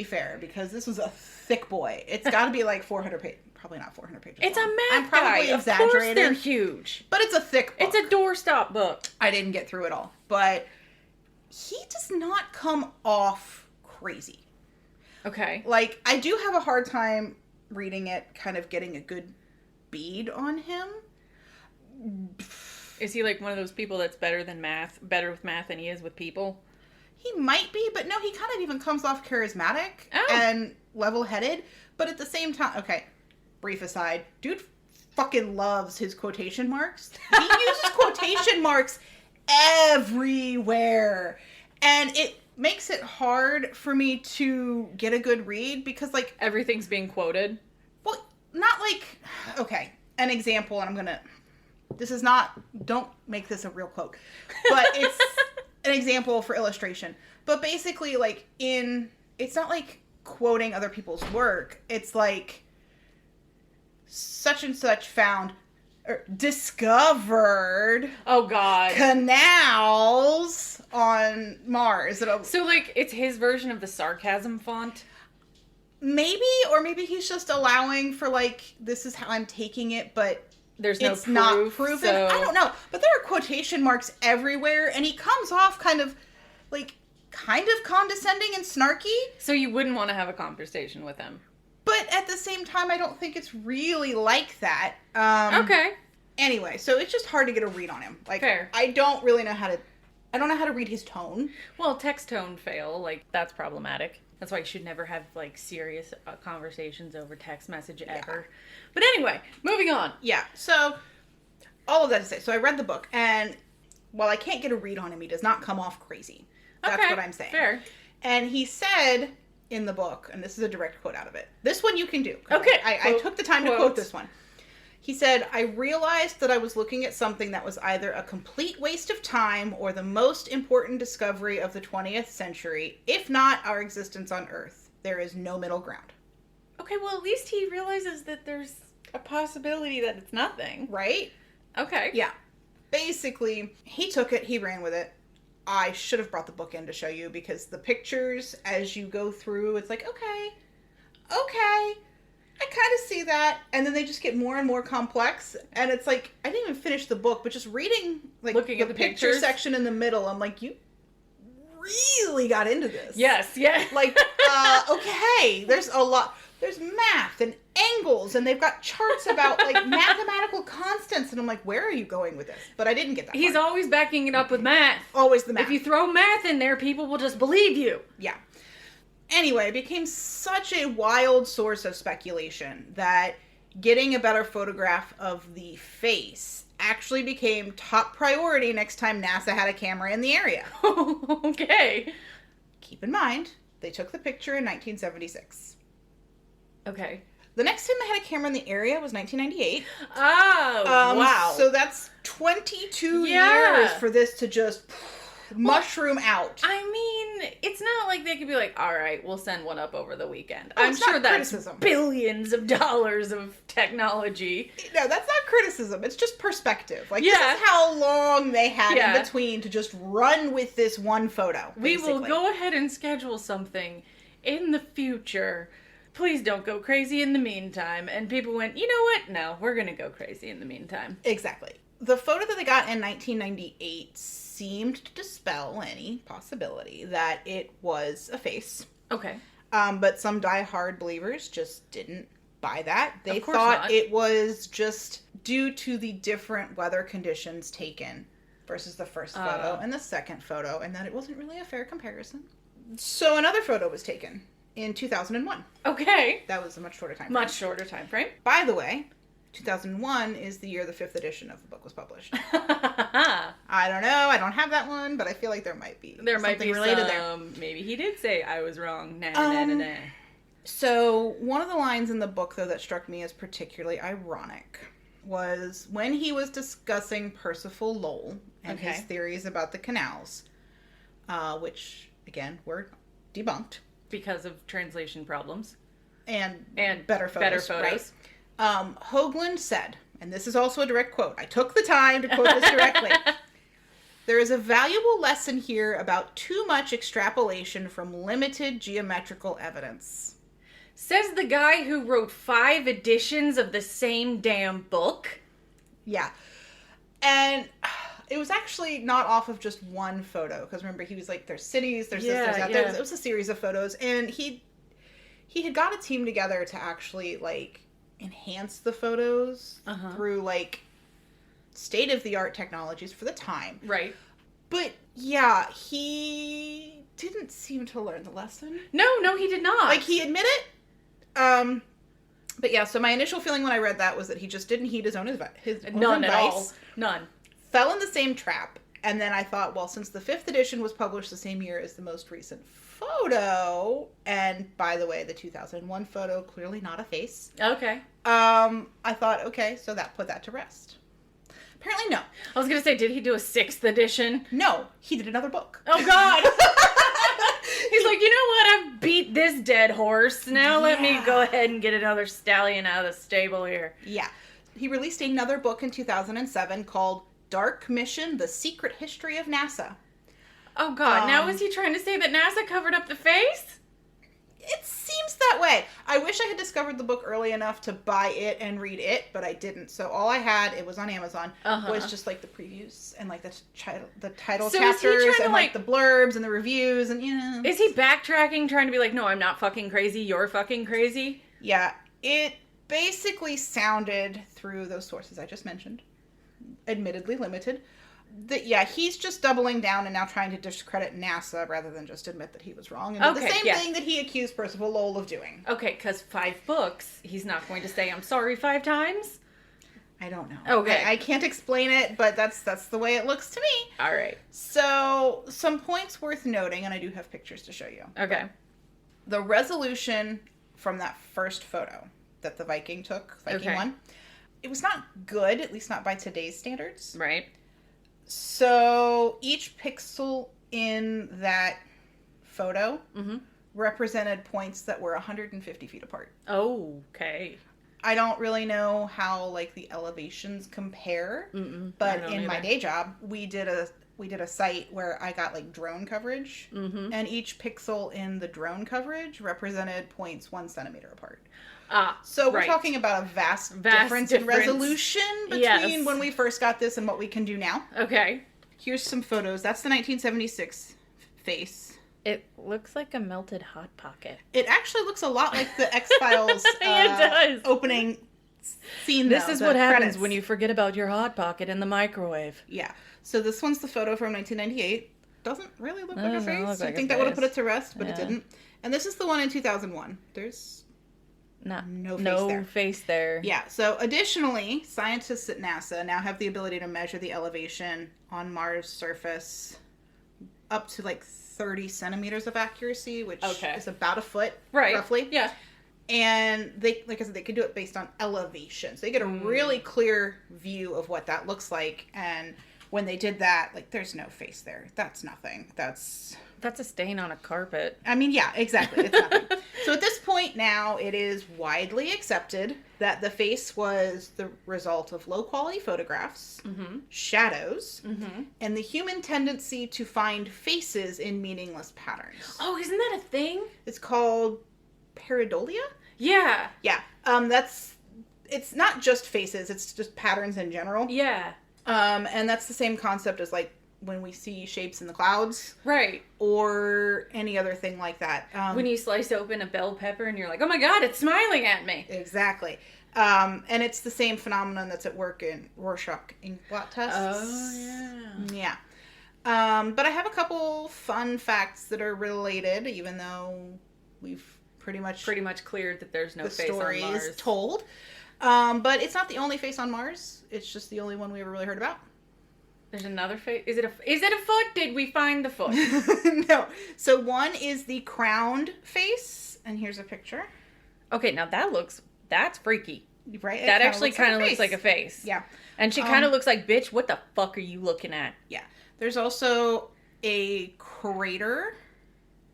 fair, because this was a thick boy. It's got to be like 400 pages. Probably not 400 pages It's long. a math I'm probably guy. exaggerating. Of course they're huge. But it's a thick book. It's a doorstop book. I didn't get through it all. But he does not come off crazy. Okay. Like, I do have a hard time reading it, kind of getting a good bead on him. Is he like one of those people that's better with math than he is with people? He might be, but no, he kind of even comes off charismatic and level-headed. But at the same time, okay, brief aside, dude fucking loves his quotation marks. He uses quotation marks everywhere. And it makes it hard for me to get a good read because, like... Everything's being quoted? Well, not like... Okay, an example, and I'm gonna... This is not... Don't make this a real quote. But it's an example for illustration. But basically, like, it's not like quoting other people's work. It's like... Such and such found... Or discovered... Oh, God. Canals on Mars. So, like, it's his version of the sarcasm font? Maybe, or maybe he's just allowing for, like, this is how I'm taking it, but it's proof, not proven. So... I don't know. But there are quotation marks everywhere, and he comes off kind of condescending and snarky. So you wouldn't want to have a conversation with him. But at the same time, I don't think it's really like that. Okay. Anyway, so it's just hard to get a read on him. Like, fair. I don't know how to read his tone. Well, text tone fail, like, that's problematic. That's why you should never have, like, serious conversations over text message ever. Yeah. But anyway, moving on. Yeah, so, all of that to say, so I read the book, and while I can't get a read on him, he does not come off crazy. That's what I'm saying. Fair. And he said in the book, and this is a direct quote out of it. This one you can do. Okay. I took the time to quote this one. He said, I realized that I was looking at something that was either a complete waste of time or the most important discovery of the 20th century, if not our existence on Earth. There is no middle ground. Okay, well, at least he realizes that there's a possibility that it's nothing. Right? Okay. Yeah. Basically, he took it, he ran with it. I should have brought the book in to show you because the pictures, as you go through, it's like, okay, I kind of see that. And then they just get more and more complex. And it's like, I didn't even finish the book, but just reading, like, looking at the picture section in the middle, I'm like, you really got into this. Yes, yeah. Like, okay, there's a lot. There's math and angles, and they've got charts about, like, mathematical constants, and I'm like, where are you going with this? But I didn't get that He's far. always backing it up with math. Always the math. If you throw math in there, people will just believe you. Yeah. Anyway, it became such a wild source of speculation that getting a better photograph of the face actually became top priority next time NASA had a camera in the area. Okay. Keep in mind, they took the picture in 1976. Okay. The next time they had a camera in the area was 1998. Oh, wow. So that's 22 years for this to just mushroom out. I mean, it's not like they could be like, all right, we'll send one up over the weekend. Oh, I'm sure that's criticism. Billions of dollars of technology. No, that's not criticism. It's just perspective. Like, this is how long they had in between to just run with this one photo. We will go ahead and schedule something in the future. Please don't go crazy in the meantime. And people went, you know what? No, we're going to go crazy in the meantime. Exactly. The photo that they got in 1998 seemed to dispel any possibility that it was a face. Okay. But some diehard believers just didn't buy that. They thought it was just due to the different weather conditions taken versus the first photo and the second photo, and that it wasn't really a fair comparison. So another photo was taken in 2001. Okay. That was a much shorter time frame. Much shorter time frame. By the way, 2001 is the year the 5th edition of the book was published. I don't know. I don't have that one, but I feel like there might be something related there. Maybe he did say I was wrong. Nah. So one of the lines in the book, though, that struck me as particularly ironic was when he was discussing Percival Lowell and his theories about the canals, which, again, were debunked. Because of translation problems. And better photos. Right? Hoagland said, and this is also a direct quote. I took the time to quote this directly. There is a valuable lesson here about too much extrapolation from limited geometrical evidence. Says the guy who wrote 5 editions of the same damn book. Yeah. And it was actually not off of just one photo. Because remember, he was like, there's cities, there's this, there's that. It was a series of photos. And he had got a team together to actually, like, enhance the photos through, like, state-of-the-art technologies for the time. Right. But, yeah, he didn't seem to learn the lesson. No, he did not. Like, he admitted it. But yeah, so my initial feeling when I read that was that he just didn't heed his own advice. None at all. None. Fell in the same trap. And then I thought, well, since the 5th edition was published the same year as the most recent photo, and by the way, the 2001 photo, clearly not a face. Okay. I thought, okay, so that put that to rest. Apparently, no. I was going to say, did he do a 6th edition? No, he did another book. Oh, God. He's like, you know what? I've beat this dead horse. Now let me go ahead and get another stallion out of the stable here. Yeah. He released another book in 2007 called Dark Mission, The Secret History of NASA. Oh, God. Now is he trying to say that NASA covered up the face? It seems that way. I wish I had discovered the book early enough to buy it and read it, but I didn't. So all I had, it was on Amazon, was just like the previews and like the title chapters and like the blurbs and the reviews and, you know. Is he backtracking, trying to be like, no, I'm not fucking crazy, you're fucking crazy? Yeah. It basically sounded through those sources I just mentioned, admittedly limited, that, yeah, he's just doubling down and now trying to discredit NASA rather than just admit that he was wrong. And the same thing that he accused Percival Lowell of doing. Okay, because 5 books, he's not going to say, I'm sorry 5 times? I don't know. Okay. I can't explain it, but that's the way it looks to me. All right. So, some points worth noting, and I do have pictures to show you. Okay. The resolution from that first photo that the Viking took, Viking 1, it was not good, at least not by today's standards. Right. So each pixel in that photo represented points that were 150 feet apart. Oh, okay. I don't really know how like the elevations compare, but in my day job, we did a site where I got like drone coverage, and each pixel in the drone coverage represented points 1 centimeter apart. So we're talking about a vast difference in resolution between when we first got this and what we can do now. Okay. Here's some photos. That's the 1976 face. It looks like a melted Hot Pocket. It actually looks a lot like the X-Files it does. Opening scene. This is what happens when you forget about your Hot Pocket in the microwave. Yeah. So this one's the photo from 1998. Doesn't really look like a face. I think that would have put it to rest, but it didn't. And this is the one in 2001. There's no face there. Yeah. So additionally, scientists at NASA now have the ability to measure the elevation on Mars' surface up to like 30 centimeters of accuracy, which is about a foot, roughly. Yeah. And they, like I said, they could do it based on elevation. So they get a really clear view of what that looks like. And when they did that, like, there's no face there. That's nothing. That's a stain on a carpet. I mean, yeah, exactly. It's nothing. So at this point now, it is widely accepted that the face was the result of low-quality photographs, shadows, and the human tendency to find faces in meaningless patterns. Oh, isn't that a thing? It's called pareidolia? Yeah. Yeah. It's not just faces, it's just patterns in general. Yeah. And that's the same concept as, like, when we see shapes in the clouds. Right. Or any other thing like that. When you slice open a bell pepper and you're like, oh my God, it's smiling at me. Exactly. And it's the same phenomenon that's at work in Rorschach inkblot tests. Oh, yeah. Yeah. But I have a couple fun facts that are related, even though we've pretty much cleared that there's no face on Mars. The story is told. But it's not the only face on Mars. It's just the only one we ever really heard about. There's another face. Is it a foot? Did we find the foot? No. So one is the crowned face, and here's a picture. Okay, now that's freaky. Right? That actually kind of looks like a face. Yeah. And she kind of looks like, bitch, what the fuck are you looking at? Yeah. There's also a crater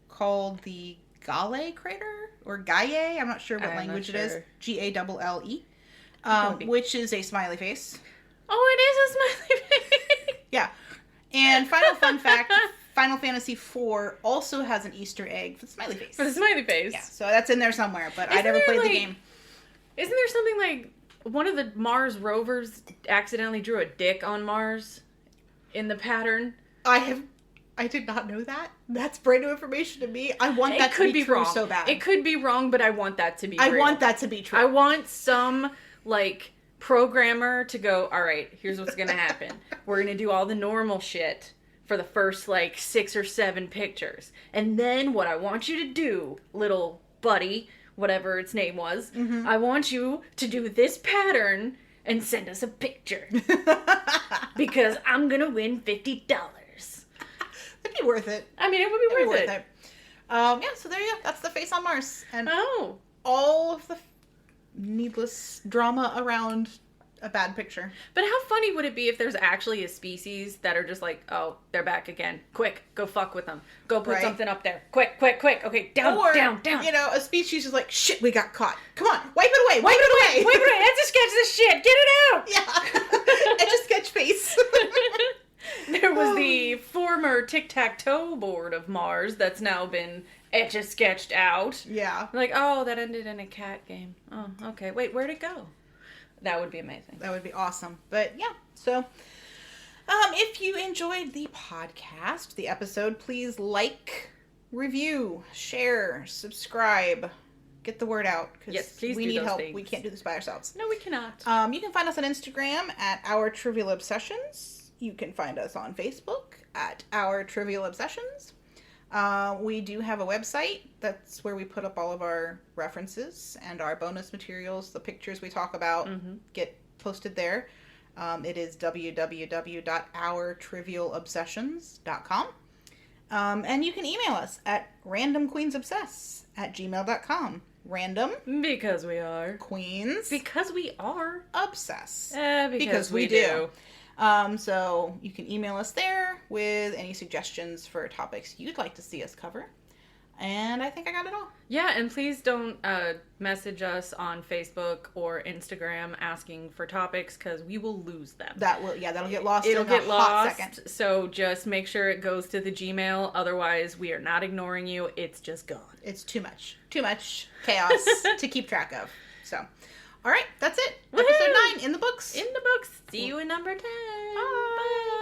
called the Gale crater, or Galle. I'm not sure what language it is. Galle. Which is a smiley face. Oh, it is a smiley face. Yeah. And final fun fact, Final Fantasy IV also has an Easter egg for the smiley face. For the smiley face. Yeah, so that's in there somewhere, but I never played the game. Isn't there something like one of the Mars rovers accidentally drew a dick on Mars in the pattern? I did not know that. That's brand new information to me. I want that to be true wrong. so bad. It could be wrong, but I want that to be real. I want that to be true. I want some, like, programmer to go, all right, here's what's going to happen. We're going to do all the normal shit for the first, like, 6 or 7 pictures. And then what I want you to do, little buddy, whatever its name was, I want you to do this pattern and send us a picture. Because I'm going to win $50. It'd be worth it. I mean, it would be worth it. Yeah, so there you go. That's the face on Mars. And all of the needless drama around a bad picture. But how funny would it be if there's actually a species that are just like, oh, they're back again. Quick, go fuck with them. Go put something up there. Quick. Okay, down. You know, a species is like, shit, we got caught. Come on, wipe it away. Wipe it away. Etch-a-Sketch this shit. Get it out. Yeah. Etch-a-Sketch face. There was the former tic-tac-toe board of Mars that's now been Etch-a-Sketched out. Yeah. Like, oh, that ended in a cat game. Oh, okay. Wait, where'd it go? That would be amazing. That would be awesome. But yeah, so if you enjoyed the podcast, the episode, please like, review, share, subscribe, get the word out. Yes, please we do need those help. things. We can't do this by ourselves. No, we cannot. You can find us on Instagram at Our Trivial Obsessions. You can find us on Facebook at Our Trivial Obsessions. We do have a website. That's where we put up all of our references and our bonus materials. The pictures we talk about get posted there. It is www.ourtrivialobsessions.com. And you can email us at randomqueensobsess@gmail.com. Random. Because we are. Queens. Because we are. Obsess. Because we do. So you can email us there with any suggestions for topics you'd like to see us cover. And I think I got it all. Yeah, and please don't message us on Facebook or Instagram asking for topics because we will lose them. That'll get lost in a hot second. So just make sure it goes to the Gmail. Otherwise, we are not ignoring you. It's just gone. It's too much chaos to keep track of. So, all right, that's it. Woo-hoo! Episode 9 in the books. See you in number 10. Bye.